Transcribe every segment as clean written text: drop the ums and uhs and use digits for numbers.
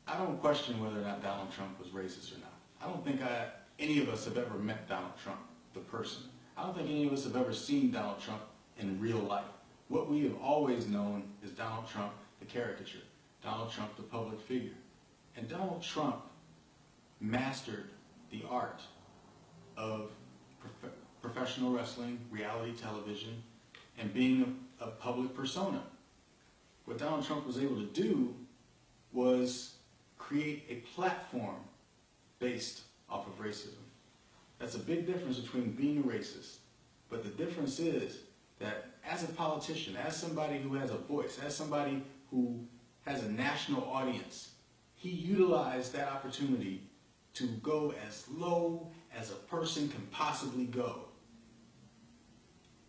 I don't question whether or not Donald Trump was racist or not. I don't think any of us have ever met Donald Trump, the person. I don't think any of us have ever seen Donald Trump in real life. What we have always known is Donald Trump, the caricature. Donald Trump, the public figure. And Donald Trump mastered the art of professional wrestling, reality television, and being a public persona. What Donald Trump was able to do was create a platform based off of racism. That's a big difference between being a racist. But the difference is that as a politician, as somebody who has a voice, as somebody who has a national audience, he utilized that opportunity to go as low as a person can possibly go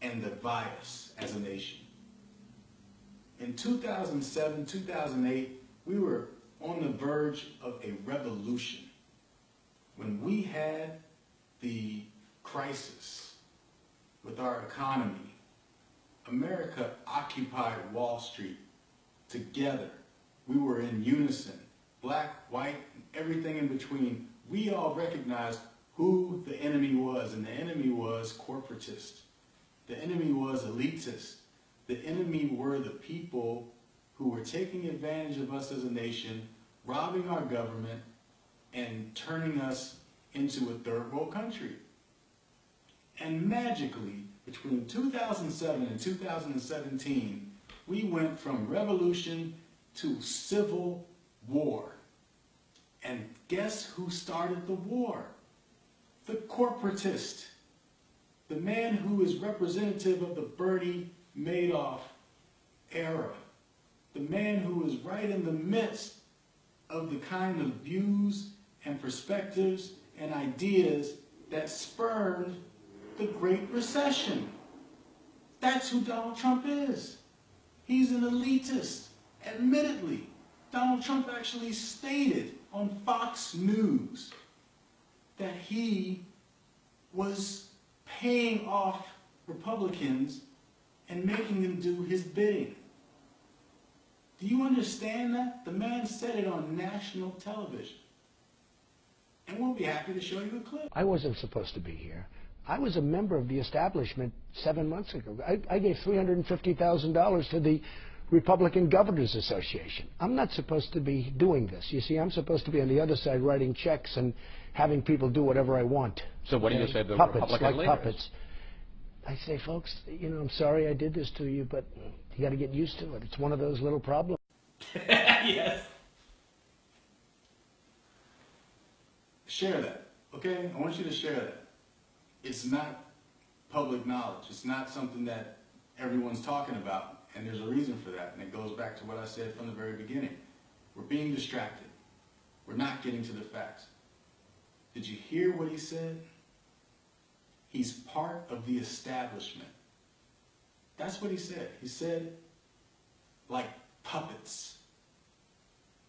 and divide us as a nation. In 2007, 2008, we were on the verge of a revolution. When we had the crisis with our economy, America occupied Wall Street together. We were in unison, black, white, everything in between. We all recognized who the enemy was, and the enemy was corporatist. The enemy was elitist. The enemy were the people who were taking advantage of us as a nation, robbing our government, and turning us into a third world country. And magically, between 2007 and 2017, we went from revolution to civil war. And guess who started the war? The corporatist. The man who is representative of the Bernie Madoff era. The man who is right in the midst of the kind of views and perspectives and ideas that spurned the Great Recession. That's who Donald Trump is. He's an elitist. Admittedly, Donald Trump actually stated on Fox News that he was paying off Republicans and making them do his bidding. Do you understand that? The man said it on national television. And we'll be happy to show you a clip. I wasn't supposed to be here. I was a member of the establishment 7 months ago. I gave $350,000 to the Republican Governors Association. I'm not supposed to be doing this. You see, I'm supposed to be on the other side writing checks and having people do whatever I want. So what do you say to the puppets, Republican like leaders? Puppets. I say, folks, you know, I'm sorry I did this to you, but you got to get used to it. It's one of those little problems. Yes. Share that, okay? I want you to share that. It's not public knowledge. It's not something that everyone's talking about, and there's a reason for that, and it goes back to what I said from the very beginning. We're being distracted. We're not getting to the facts. Did you hear what he said? He's part of the establishment. That's what he said. He said, like puppets,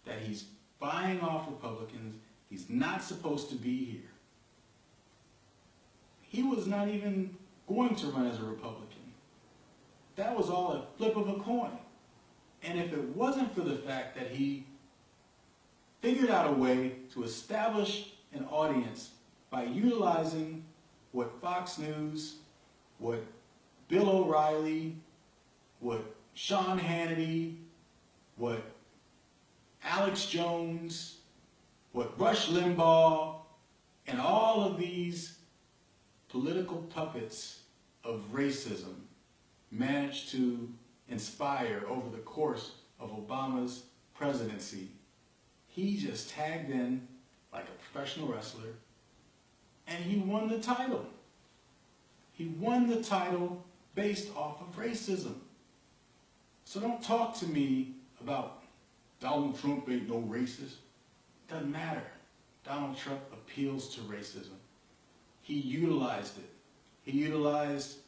that he's buying off Republicans. He's not supposed to be here. He was not even going to run as a Republican. That was all a flip of a coin. And if it wasn't for the fact that he figured out a way to establish an audience by utilizing what Fox News, what Bill O'Reilly, what Sean Hannity, what Alex Jones, what Rush Limbaugh, and all of these political puppets of racism managed to inspire over the course of Obama's presidency. He just tagged in like a professional wrestler, and he won the title. He won the title based off of racism. So don't talk to me about Donald Trump ain't no racist. Doesn't matter. Donald Trump appeals to racism. He utilized it. He utilized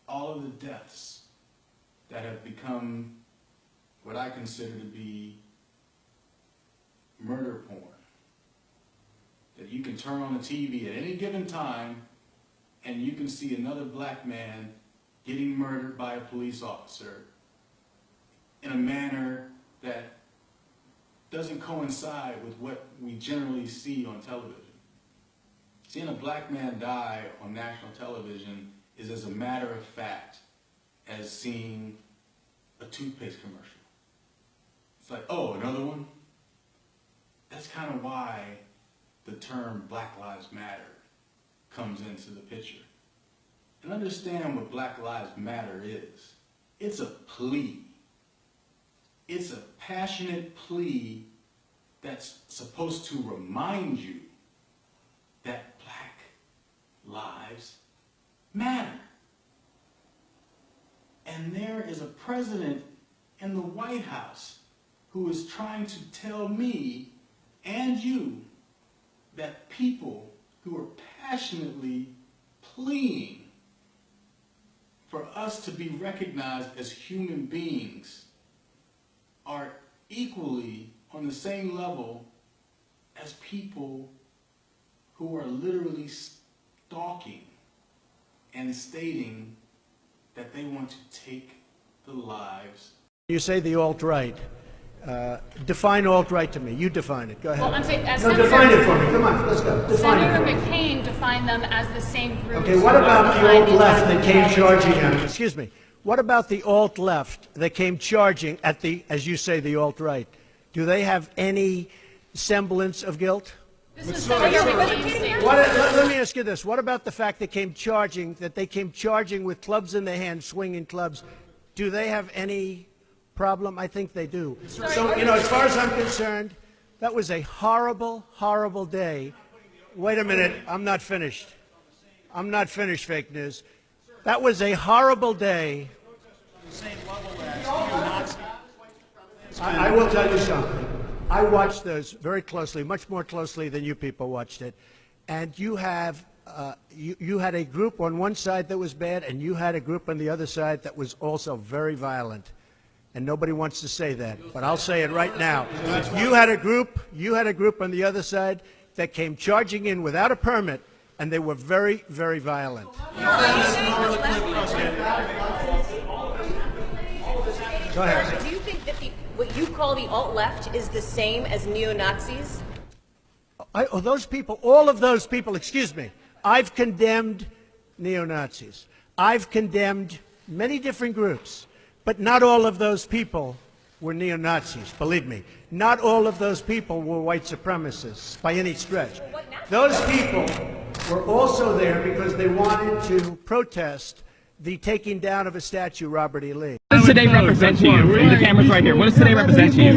all of the deaths that have become what I consider to be murder porn. That you can turn on the TV at any given time and you can see another black man getting murdered by a police officer in a manner that doesn't coincide with what we generally see on television. Seeing a black man die on national television is as a matter of fact as seeing a toothpaste commercial. It's like, oh, another one? That's kind of why the term Black Lives Matter comes into the picture. And understand what Black Lives Matter is. It's a plea. It's a passionate plea that's supposed to remind you that black lives matter. And there is a president in the White House who is trying to tell me and you that people who are passionately pleading for us to be recognized as human beings are equally on the same level as people who are literally stalking and stating that they want to take the lives. You say the alt-right. Define alt-right to me. You define it. Go ahead. Well, I'm saying, no, define it for me. Come on, let's go. Define Senator it for me. McCain defined them as the same group. Okay, what about the alt-left that came charging at it? Excuse me. What about the alt-left that came charging at the, as you say, the alt-right? Do they have any semblance of guilt? This is Senator McCain's Let me ask you this. What about the fact that they came charging with clubs in their hands, swinging clubs? Do they have any problem? I think they do. So, you know, as far as I'm concerned, that was a horrible, horrible day. Wait a minute. I'm not finished. I'm not finished, fake news. That was a horrible day. I will tell you something. I watched those very closely, much more closely than you people watched it. And you have, you had a group on one side that was bad, and you had a group on the other side that was also very violent. And nobody wants to say that, but I'll say it right now. You had a group on the other side that came charging in without a permit, and they were very, very violent. Go ahead. Do you think that what you call the alt-left is the same as neo-Nazis? Those people, all of those people, excuse me, I've condemned neo-Nazis. I've condemned many different groups, but not all of those people were neo-Nazis, believe me. Not all of those people were white supremacists by any stretch. Those people were also there because they wanted to protest the taking down of a statue, Robert E. Lee. What does today represent to you? The camera's right here. What does today represent to you?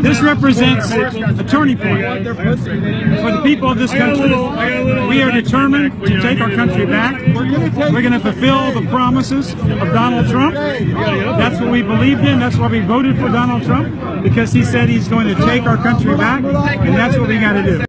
This represents a turning point for the people of this country. We are determined to take our country back. We're going to fulfill the promises of Donald Trump. That's what we believed in. That's why we voted for Donald Trump, because he said he's going to take our country back, and that's what we got to do.